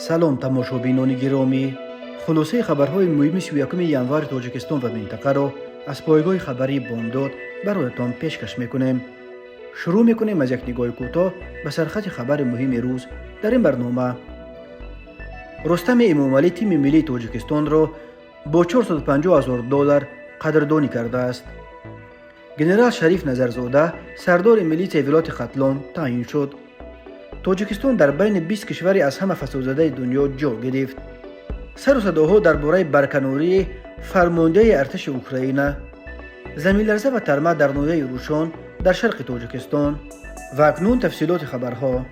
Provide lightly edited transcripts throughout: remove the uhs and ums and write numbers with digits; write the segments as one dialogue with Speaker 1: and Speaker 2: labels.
Speaker 1: سلام تماشابینان گرامی، خلاصه خبرهای مهم 31 ینوار تاجیکستان و منطقه را از پایگاه خبری بامداد برایتان پیشکش میکنیم. شروع میکنیم از یک نگاه کوتاه به سرخط خبر مهم روز در این برنامه. رستم امامعلی تیم ملی تاجیکستان را با $450,000 قدردانی کرده است. گنرال شریف نظرزاده سردار ملیت ایالات ختلان تعیین شد. تاجیکستان در بین 20 کشور از همه فسادزده دنیا جا گرفت. سر و صداها درباره برکناری فرمانده ارتش اوکراین، زمین لرزه و ترمه در ناحیه روشان در شرق تاجیکستان. و اکنون تفصیلات خبرها.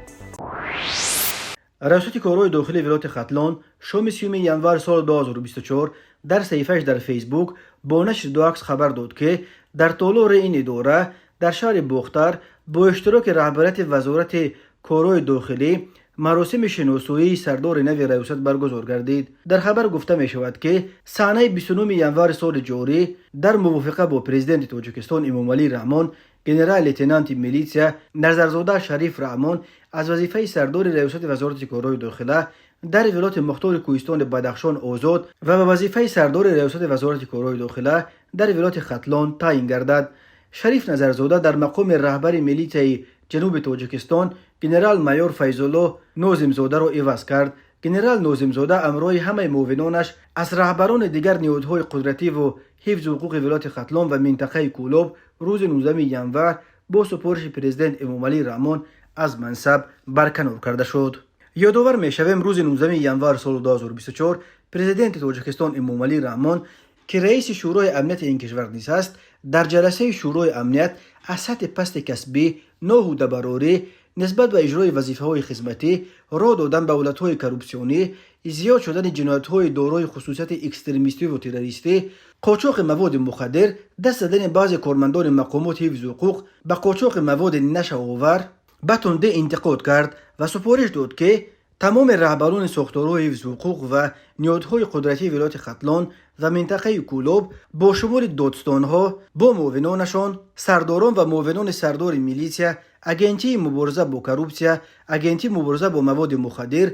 Speaker 1: ریاست کارهای داخلی ولایت ختلان شام 30 ینوار سال 2024 در صفحه‌اش در فیسبوک با نشر دو عکس خبر داد که در تالار این اداره در شهر بختر با اشتراک رهبریت وزارت کارهای داخلی مراسم شناسایی سردار نو ریاست برگزار گردید. در خبر گفته می شود که صحنه 29 ینوار سال جاری در موافقه با پرزیدنت تاجیکستان امامعلی رحمان، گنرال لیتنانت میلیتسیا نظرزاده شریف رحمان از وظیفه سردار ریاست وزارت کارهای داخلی در ولایت مختار کوهستان بدخشان آزاد و به وظیفه سردار ریاست وزارت کارهای داخلی در ولایت ختلان تعیین گردد. شریف نظرزاده در مقام رهبر میلیت جنوب تاجیکستان گنرال مایور فیض‌الله ناظم‌زاده را عوض کرد. گنرال ناظم‌زاده امرای همه معاونانش از رهبران دیگر نهادهای قدرتی و حفظ حقوق ولایت ختلان و منطقه کولوب روز 19 ینوار با سپارش پرزیدنت امامعلی رحمان از منصب برکنار کرده شد. یادآور می‌شویم روز 19 ینوار سال 2024 پرزیدنت تاجیکستان امامعلی رحمان که رئیس شورای امنیت این کشور نیز است، در جلسه شورای امنیت از سطح پست کسبی ناهوده براری نسبت به اجرای وظیفه‌های خدمتی، راه دادن به حالت‌های کروپسیونی، زیاد شدن جنایت‌های دارای خصوصیت اکستریمیستی و تروریستی، قاچاق مواد مخدر، دست دادن بعضی کارمندان مقامات حفظ حقوق به قاچاق مواد نشه‌آور به تندی انتقاد کرد و سپارش داد که تمام رهبران ساختارهای حفظ حقوق و نهادهای قدرتی ولایت ختلان و منطقه کولوب با شمول دادستانها با معاونانشان، سرداران و معاونان سردار میلیتسیا، اگنتی مبارزه با کروپسیا، اگنتی مبارزه با مواد مخدر،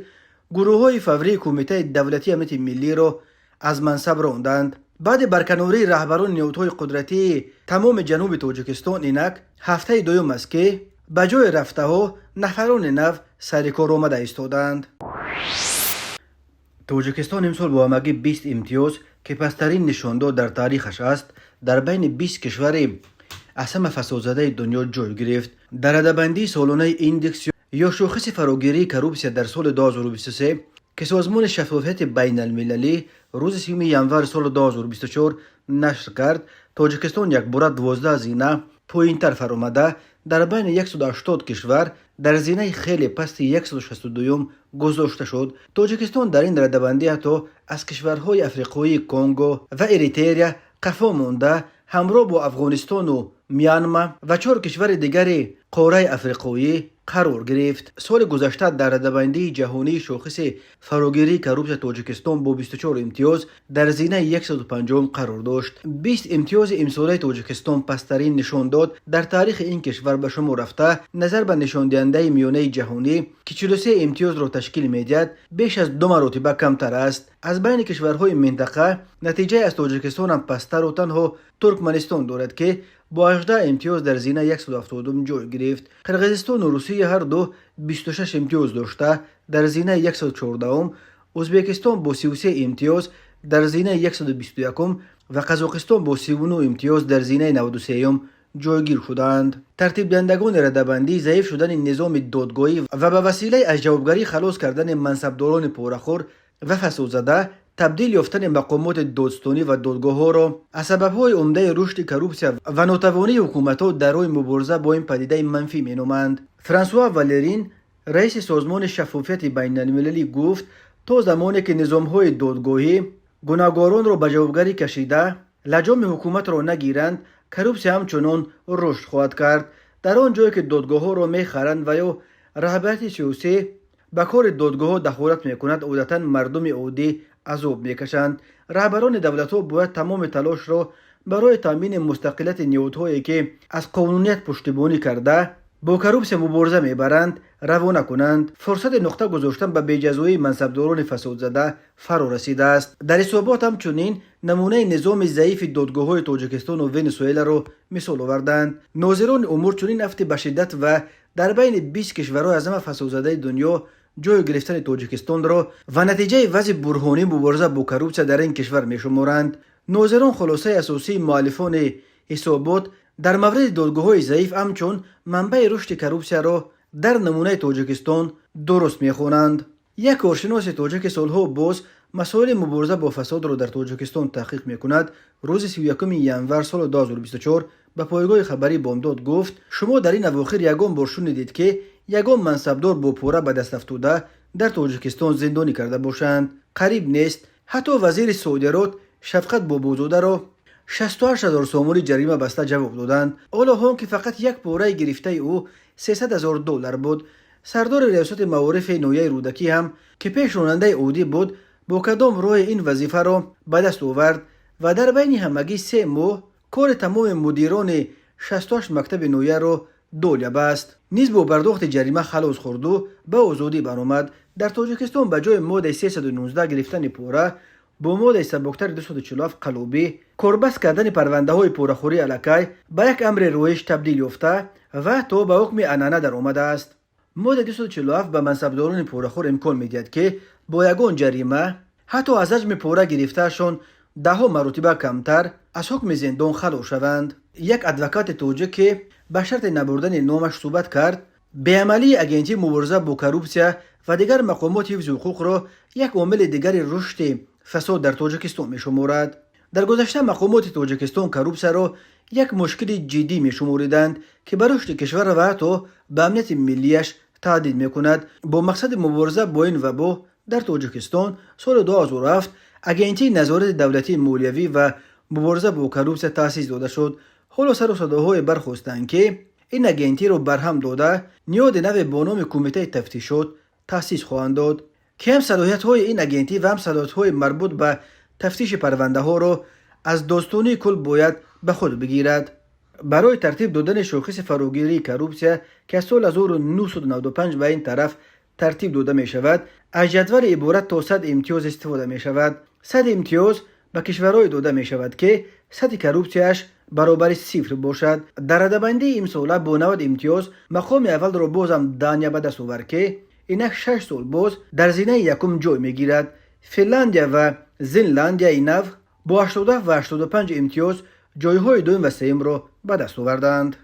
Speaker 1: گروه‌های فوری کمیته دولتی امنیت ملی را از منصب راندند. بعد برکناری رهبران نهادهای قدرتی تمام جنوب تاجیکستان اینک هفته دوم است که به جای رفته ها نفران نو سر کار آمده ایستادند. تاجیکستان امسال با همگی 20 امتیاز که پسترین نشاندار در تاریخش است در بین 20 کشور از همه فسادزده دنیا جای گرفت. در رده‌بندی سالانه ایندکس یا شاخص فراگیری کروپسیا در سال 2023 که سازمان شفافیت بین المللی روز 30 ینوار سال 2024 نشر کرد، تاجیکستان یک باره 12 زینه پایین‌تر فرآمده در بین 180 کشور در زینه خیلی پست 162 گذاشته شد. تاجیکستان در این رده‌بندی حتی از کشورهای افریقایی کنگو و اریتریا قفا مانده همراه با افغانستان و میانمار و 4 کشور دیگر قاره افریقایی قرار گرفت. سال گذشته در رده‌بندی جهانی شاخص فراگیری کروپسیا تاجیکستان با 24 امتیاز در زینه 150 قرار داشت. 20 امتیاز امساله تاجیکستان پسترین نشان داد در تاریخ این کشور به شما رفته نظر به نشان دهنده میانه جهانی که 43 امتیاز را تشکیل می‌دهد بیش از 2 مرتبه کمتر است. از بین کشورهای منطقه نتیجه از تاجیکستان هم پستر و تنها ترکمنستان دارد که با 18 امتیاز در زینه 170 جای گرفت. قرقیزستان و روسیه هر دو 26 امتیاز داشته در زینه 114. ازبکستان با 33 امتیاز در زینه 121 و قزاقستان با 39 امتیاز در زینه 93 جایگیر شدند. ترتیب دهندگان رده‌بندی ضعیف شدن نظام دادگاهی و به وسیله از جوابگری خلاص کردن منصبداران پورخور و فسادزده تبدیل یافتن مقامات دادستانی و دادگاه‌ها را از سبب‌های عمده رشد کروپسیا و ناتوانی حکومت‌ها در راه مبارزه با این پدیده منفی می‌نمایند. فرانسوا والرین رئیس سازمان شفافیت بین المللی گفت تا زمانی که نظام‌های دادگاهی گناهکاران را به جوابگری کشیده لجام حکومت را نگیرند، کروپسیا همچنان رشد خواهد کرد. در آن جایی که دادگاه‌ها را می‌خرند و یا رهبریت سیاسی به کار دادگاه‌ها دخالت می‌کند، عادتاً مردم عادی عذاب می‌کشند. رهبران دولت‌ها باید تمام تلاش را برای تامین مستقلیت نهادهایی که از قانونیت پشتیبانی کرده با کروبسیا مبارزه میبرند، روانه کنند. فرصت نقطه گذاشتن به بی‌جزایی منصبداران فساد زده فرا رسیده است. در حسابات همچنین نمونه نظام ضعیف دادگاه‌های تاجیکستان و ونزوئلا را مثال آوردند. ناظران امور چنین هفته به شدت و در بین 20 کشورهای از همه فساد زده دنیا جای گرفتن تاجیکستان را و نتیجه وضع برهانی مبارزه با کروبسیا در این کشور میشمارند. ناظران خلاصه اساسی مؤلفان حسابات در مورد دادگاه‌های ضعیف همچون منبع رشد کروبسیا را در نمونه تاجیکستان درست میخوانند. یک کارشناس تاجیک سالها باز مسائل مبارزه با فساد را در تاجیکستان تحقیق میکند روز 31 ینور سال 2024 به پایگاه خبری بامداد گفت شما در این اواخر یگان بار شنیدید که یگان منصبدار با پوره به دست افتاده در تاجیکستان زندانی کرده باشند. قریب نیست. حتی وزیر صادرات شفقت بابازاده را 68,000 سومانی جریمه بسته جواب دادند. حالا هم که فقط یک پاره گرفته او 300,000 دلار بود. سردار ریاست معارف نویه رودکی هم که پیش راننده اودی بود با کدام راه این وظیفه را به دست آورد و در بین همگی 3 ماه کار تمام مدیران 68 مکتب نویه را دوله بست. نیز با پرداخت جریمه خلاص خورد و به آزادی برآمد. در تاجیکستان به جای ماده 319 گرفتن پوره با ماده سبکتر 247 قلوبی کاربست کردن پرونده های پوره‌خوری الکی به یک امر رویش تبدیل یافته و تا به حکم عنعنه در آمده است. ماده 247 به منصبداران پوره‌خور امکان میدهد که با یگان جریمه حتی از حجم پوره گرفتهشان 10 مرتبه کمتر از حکم زندان خلاص شوند. یک ادوکات تاجیک که به شرط نبردن نامش صحبت کرد به عملی اگنتی مبارزه با کروبسیا و دیگر مقامات حفظ حقوق را یک عامل دیگر رشد فساد در تاجیکستان میشمارد. در گذشته مقامات تاجیکستان کروبسیا را یک مشکل جدی میشماریدند که به رشد کشور و حتی به امنیت ملیش تهدید میکند. با مقصد مبارزه با این وبا در تاجیکستان سال 2007 اگنتی نظارت دولتی مالیوی و مبارزه با کروبسیا تأسیس داده شد. حالا سر و صداهای برخاستند که این اگنتی را برهم داده نیاد نو با نام کمیته تفتیشات تأسیس خواهند داد که هم صلاحیت های این اگنتی و هم صلاحیت های مربوط به تفتیش پرونده ها را از داستانی کل باید به خود بگیرد. برای ترتیب دادن شاخص فراگیری کروبسیا که از سال 1995 به این طرف ترتیب داده می شود از جدول عبارت تا 100 امتیاز استفاده می شود. 100 امتیاز به کشورهای داده می شود که سطح کروبسیاش برابر 0 باشد. در رده‌بندی امساله با 90 امتیاز مقام اول را بازم دانیا به دست آورد که اینک 6 سال باز در زینه یکم جای می گیرد. فنلاندیا و زینلندیا اینو با 80 و 85 امتیاز جایهای دوم و سوم را به دست آوردند.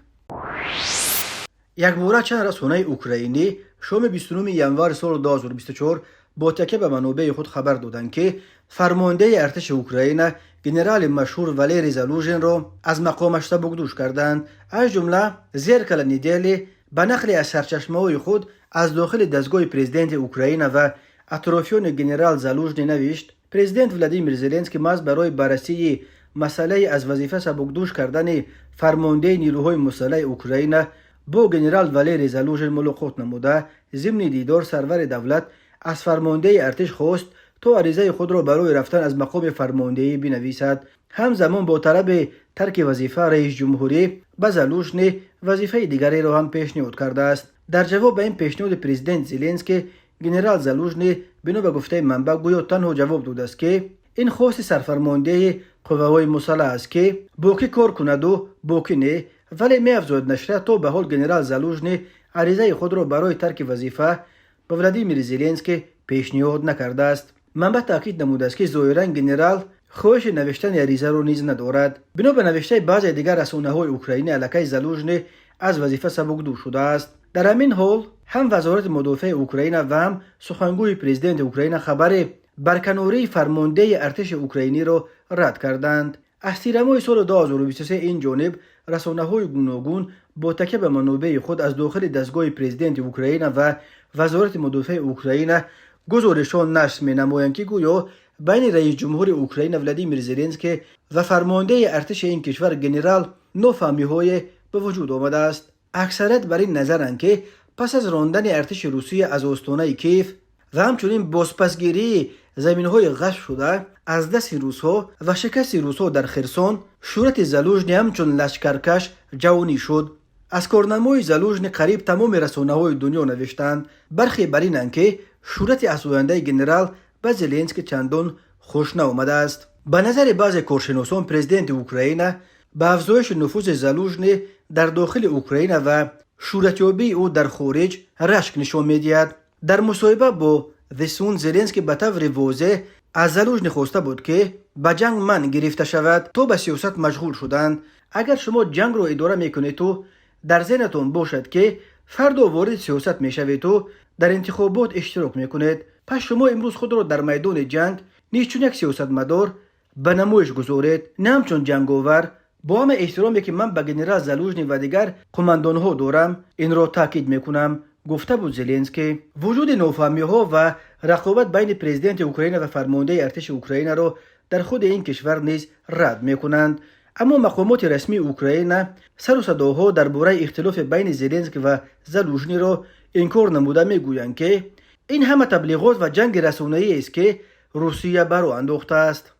Speaker 1: یک باره چند رسانه اوکراینی شام 29 ینور سال 2024 با تکیه به منابع خود خبر دادند که فرمانده ارتش اوکراین گنرال مشهور والری زالوژن را از مقامش سبکدوش کردند. از جمله زیرکل نیدلی به نقل از سرچشمه‌های خود از داخل دستگاه پرزیدنت اوکراین و اطرافیان گنرال زالوژن نوشت پرزیدنت ولادیمیر زلنسکی محض برای بررسی مسئله از وظیفه سبکدوش کردن فرمانده نیروهای مسلح اوکراین با گنرال والری زالوژن ملاقات نموده ضمن دیدار سرور دولت از فرمانده ارتش خواست تا عریضه خود را برای رفتن از مقام فرماندهی بنویسد. همزمان با طلب ترک وظیفه رئیس جمهوری به زالوژن وظیفه دیگری را هم پیشنهاد کرده است. در جواب به این پیشنهاد پرزیدنت زلنسکی گنرال زالوژن بنا به گفته منبع گویا تنها جواب داده است که این خواست سرفرمانده قوه‌های مسلح است که باکی کار کند و باکی نه، ولی می افزاید نشریه تا به حال گنرال زالوژن عریضه خود را برای ترک وظیفه به ولادیمیر زلنسکی پیشنهاد نکرده است. منبع تاکید نموده است که ظاهرا گنرال خواهش نوشتن عریضه را نیز ندارد. بنا به نوشته بعضی دیگر رسانه‌های اوکراینی علیه زالوژن از وظیفه سبکدوش شده است. در همین حال هم وزارت مدافع اوکراین و هم سخنگوی پرزیدنت اوکراین خبر برکناری فرمانده ارتش اوکراینی را رد کردند. از تیر ماه سال 2023 این جانب رسانه‌های گوناگون با تکیه به منابع خود از داخل دستگاه پرزیدنت اوکراین و وزارت مدافع اوکراین گزارشان نشر می‌نمایند که گویا بین رئیس جمهور اوکراین ولادیمیر زلنسکی و فرمانده ارتش این کشور گنرال نوفهمی‌های به وجود آمده است. اکثریت بر این نظرند که پس از راندن ارتش روسیه از استانه کیف و همچنین بازپسگیری زمین‌های غصب شده از دست روس‌ها و شکست روس‌ها در خرسون، شورت زالوژن همچون لشکرکش جوانی شد. از کارنامای زالوژنی قریب تمام رسانه‌های دنیا نوشتند. برخی بر اینند که صورت افزاینده گنرال به زلنسکی چندان خوش نآمده است. به نظر بعضی کارشناسان پرزیدنت اوکراین به افزایش نفوذ زالوژنی در داخل اوکراین و شهرتیابی او در خارج رشک نشان می‌دهد. در مصاحبه با The Sun زلنسکی به طور واضح از زالوژنی خواسته بود که به جنگ من گرفته شود تا به سیاست مشغول شدند. اگر شما جنگ را اداره میکنید تو در ذهنتان باشد که فردا وارد سیاست میشوید تو در انتخابات اشتراک میکنید، پس شما امروز خود را در میدان جنگ نیز چون یک سیاستمدار به نمایش گذارید، نه همچون جنگاور. با همه احترامی که من به گنرال زالوژنی و دیگر قماندان ها دارم این را تاکید میکنم، گفته بود زلنسکی. وجود نافهمی ها و رقابت بین پرزیدنت اوکراین و فرمانده ارتش اوکراین را در خود این کشور نیز رد میکنند. اما مقامات رسمی اوکراین سر و صداها درباره اختلاف بین زلنسکی و زالوژنی را انکار نموده میگویند که این همه تبلیغات و جنگ رسانه‌ای است که روسیه بر آن انداخته است.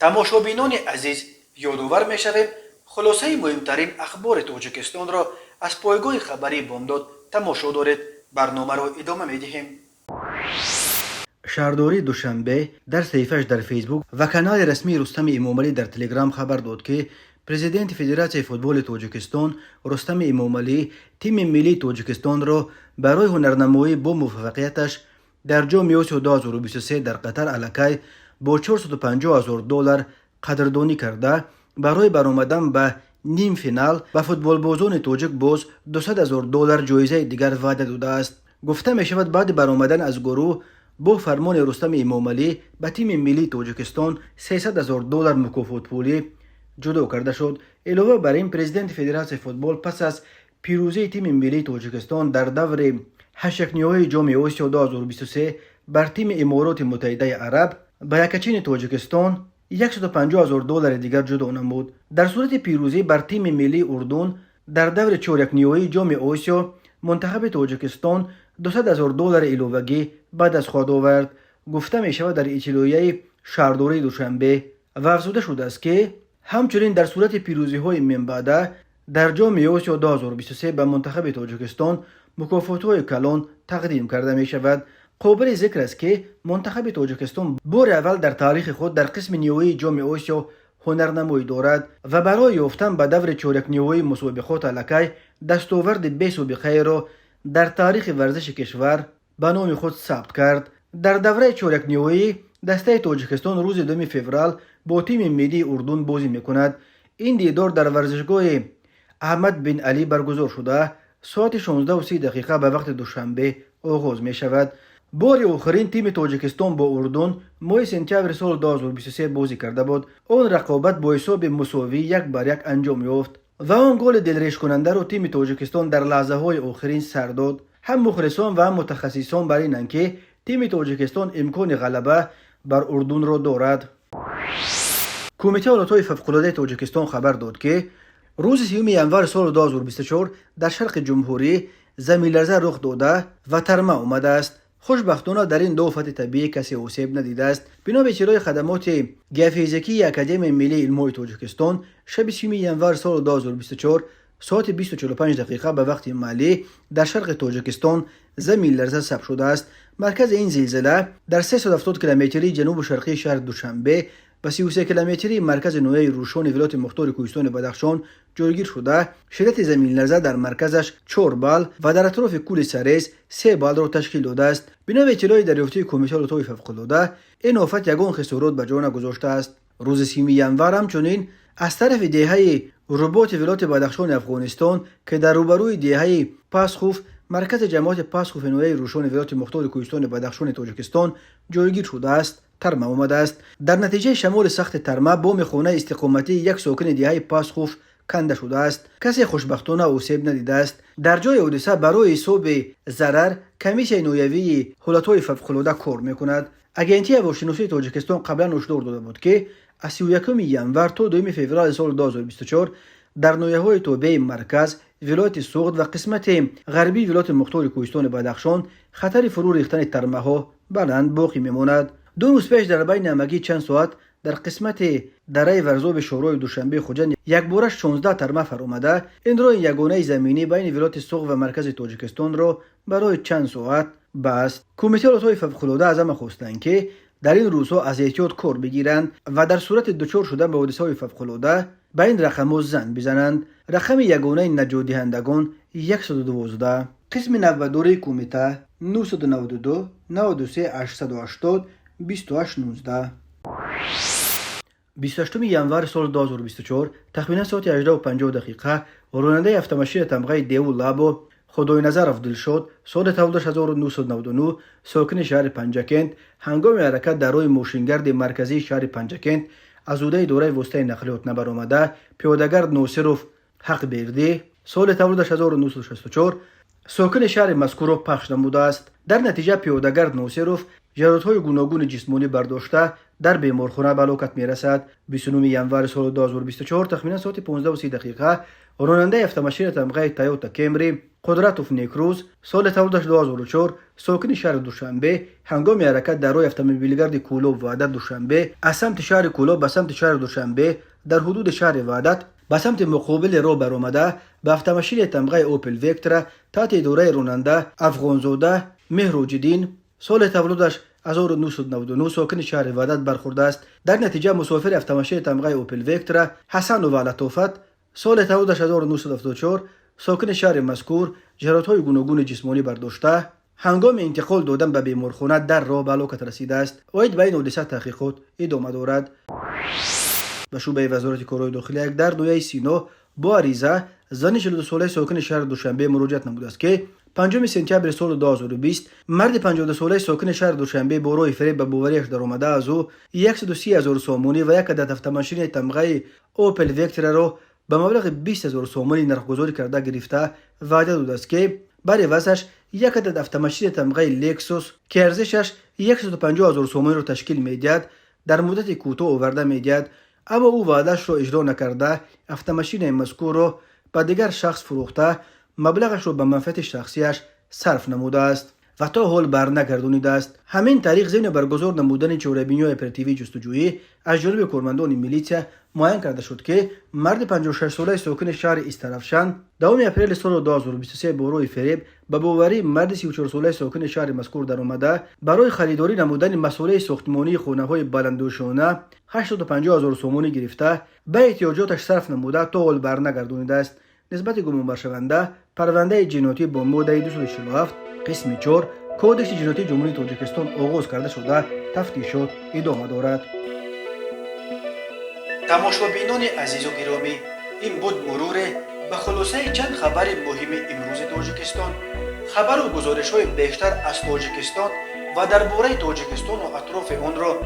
Speaker 1: تماشابینان عزیز، یادآور می‌شویم خلاصه مهمترین اخبار تاجیکستان را از پایگاه خبری بامداد تماشا دارید. برنامه را ادامه می‌دهیم. شهرداری دوشنبه در صفحه‌اش در فیسبوک و کانال رسمی رستم امامعلی در تلگرام خبر داد که پرزیدنت فدراسیون فوتبال تاجیکستان رستم امامعلی تیم ملی تاجیکستان را برای هنرنمایی با موفقیتش در جام آسیا 2023 در قطر الکی با $450,000 قدردانی کرده برای برآمدن به نیم فینال به فوتبال بازان تاجیک باز $200,000 جایزه دیگر وعده داده است. گفته می شود بعد برآمدن از گروه با فرمان رستم امامعلی به تیم ملی تاجیکستان $300,000 مکافات پولی جدا کرده شد. علاوه بر این پرزیدنت فدراسیون فوتبال پس از پیروزی تیم ملی تاجیکستان در دور هشتگ‌نهایی جام آسیا 2023 بر تیم امارات متحده عرب به یکچین تاجیکستان $150,000 دیگر جدا نمود. در صورت پیروزی بر تیم ملی اردن در دور چهارک‌نهایی جام آسیا منتخب تاجیکستان $200,000 علاوگی بعد از خود آورد. گفته می شود در اطلاعیه شهرداری دوشنبه و افزوده شده است که همچنین در صورت پیروزی های من بعد در جام آسیا 2023 به منتخب تاجیکستان مکافات های کلان تقدیم کرده می شود. قابل ذکر است که منتخب تاجیکستان بار اول در تاریخ خود در قسم نیمه‌ای جام آسیا هنرنمایی دارد و برای یافتن به دور چهارک‌نهایی مسابقات الکی دستاورد بی سابقه را در تاریخ ورزش کشور به نام خود ثبت کرد. در دوره چهارک‌نهایی دسته تاجیکستان روز 2 فوریه با تیم ملی اردن بازی میکند. این دیدار در ورزشگاه احمد بن علی برگزار شده ساعت 16:30 به وقت دوشنبه آغاز می شود. بار آخرین تیم تاجیکستان با اردن ماه سپتامبر سال 2023 بازی کرده بود. آن رقابت با حساب مساوی 1-1 انجام یافت و آن گل دلریش کننده را تیم تاجیکستان در لحظه های آخرین سر داد. هم مخلصان و هم متخصصان بر اینند که تیم تاجیکستان امکان غلبه بر اردن را دارد. کمیته حالتهای فوق‌العاده تاجیکستان خبر داد که روز 30 ژانویه سال 2024 در شرق جمهوری زمین لرزه رخ داده و ترمه آمده است. خوشبختانه در این دو آفت طبیعی کسی آسیب ندیده است. بنا به اجرای خدمات گیوفیزیکی اکادمی ملی علوم تاجیکستان شب 30 ژانویه سال 2024 ساعت 20:45 به وقت محلی در شرق تاجیکستان زمین لرزه ثبت شده است. مرکز این زلزله در 370 کیلومتری جنوب شرقی شهر دوشنبه و 33 کیلومتری مرکز نوحه روشن ولایت مختار کوهستان بدخشان جایگیر شده. شدت زمین لرزه در مرکزش 4 بال و در اطراف کول سرز 3 بال را تشکیل داده است. بنا به اطلاع دریافتی کمیته حالتهای فوق‌العاده این آفت یگان خسارات به جا نگذاشته است. روز 30 ژانویه همچنین از طرف دهه رباط ولایت بدخشان افغانستان که در روبروی دهه پاسخوف مرکز جماعت پاسخوف نوحه روشن ولایت مختار کوهستان بدخشان تاجیکستان جایگیر شده است. ترمه آمده است. در نتیجه شمال سخت ترمه بام خانه استقامتی یک ساکن دهه پاسخوف کنده شده است. کسی خوشبختانه آسیب ندیده است. در جای حادثه برای حساب ضرر کمیسیون نویوی حالتهای فوق‌العاده کار میکند. اگنتی هواشناسی تاجیکستان قبلا هشدار داده بود که از 31 ژانویه تا 2 فوریه سال 2024 در نوحه‌های تابع مرکز، ولایت سوغد و قسمت غربی ولایت مختار کوهستان بدخشان خطر فرو ریختن ترمه ها بلند باقی میماند. 2 روز پیش در بین همگی چند ساعت در قسمت دره ورزو به شوروی دوشنبه خوجند یک بورش 16 ترمه فر اومده. این رو یگانه زمینی بین ولایت سوق و مرکز تاجیکستان را برای چند ساعت بست. کمیته ولایت‌های فوق‌العاده از همه خواستند که در این روزها از احتیاط کار بگیرند و در صورت دچار شدن به حادثه‌های فوق‌العاده به این رقم‌ها زنگ بزنند. رقم یگانه نجات دهندگان 112. قسم 92 کمیته 992 93 880 2819. 28 ینور سال 2024 تقریبا ساعت 18:50 راننده автомашин تمغه دیو لابو خدای نظر عبدالشاد سال تولدش 1999 ساکن شهر پنجکند هنگام حرکت در روی ماشینگرد مرکزی شهر پنجکند از اوده دوره وسطای نقلیات نبر آمده پیادهگرد ناصروف حق بردی سال تولدش 1964 ساکن شهر مذکور را پخش نموده است. در نتیجه پیادهگرد ناصروف ژرات‌های گوناگون جسمانی برداشته در بیمارخانه به هلاکت میرسد. 29 ینور سال 2024 تقریبا ساعت 15:30 راننده автомашин تمغه تویوتا کمری قدرتوف نیکروز سال تولدش 2004 ساکن شهر دوشنبه هنگام حرکت در روی اتومبیلگرد کولو وحدت دوشنبه از سمت شهر کولو به سمت شهر دوشنبه در حدود شهر وحدت به سمت مقابل رو برآمده به автомашин تمغه اوپل وکترا تحت اداره راننده افغانزاده مهروجدین سال تولدش 1999 ساکن شهر وحدت برخورده است. در نتیجه مسافر автомашин تمغه اوپل وکترا حسن و لطافت سال تولدش 1974 ساکن شهر مذکور ژرات‌های گوناگون جسمانی برداشته هنگام انتقال دادن به بیمارخانه در راه به هلاکت رسیده است. اوید به این حادثه تحقیقات ادامه دارد. به شعبه وزارت کارهای داخلی یک در دویه سینا با عریضه زن 42 ساله ساکن شهر دوشنبه مراجعت نموده است که 5 سپتامبر سال 2020 مرد 52 ساله ساکن شهر دوشنبه با راه فریب به باوریش در آمده از او 130,000 سومونی و یک عدد автомашин تمغه اوپل وکترا را به مبلغ 20,000 سومونی نرخ‌گذاری کرده گرفته وعده داده است که برای واسش یک عدد автомашин تمغه لکسوس که ارزشش 150,000 سومونی را تشکیل می‌دهد در مدت کوتاه آورده می‌دهد، اما او وعده‌اش را اجرا نکرده автомашин مذکور را به دیگر شخص فروخته مبلغش را به منفعت شخصیش صرف نموده است و تا حال برنگردانیده است. همین طریق ضمن برگزار نمودن چهره‌بینی اپراتیوی جستجویی از جانب کارمندان میلیشیا معین کرده شد که مرد 56 ساله ساکن شهر استرافشان 2 اپریل سال 2023 با راه فریب به باوری مرد 34 ساله ساکن شهر مذکور در آمده برای خریداری نمودن مسئله ساختمانی خانه‌های بلندوشانه 850,000 سومونی گرفته به احتیاجاتش صرف نموده تا حال برنگردانیده است. نسبت گمان برشونده پرونده جنایتی با ماده 247 قسم 4 کودکس جنایتی جمهوری تاجیکستان آغاز کرده شده تفتیشات ادامه دارد. تماشابینان عزیز و گرامی، این بود مرور به خلاصه چند خبر مهم امروز تاجیکستان. خبر و گزارش های بیشتر از تاجیکستان و درباره تاجیکستان و اطراف آن را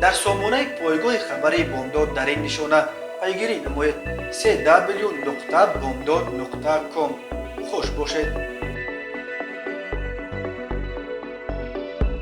Speaker 1: در سامانه پایگاه خبری بامداد در این نشانه پیگیری نمایید: www.bomdad.com. خوش باشید.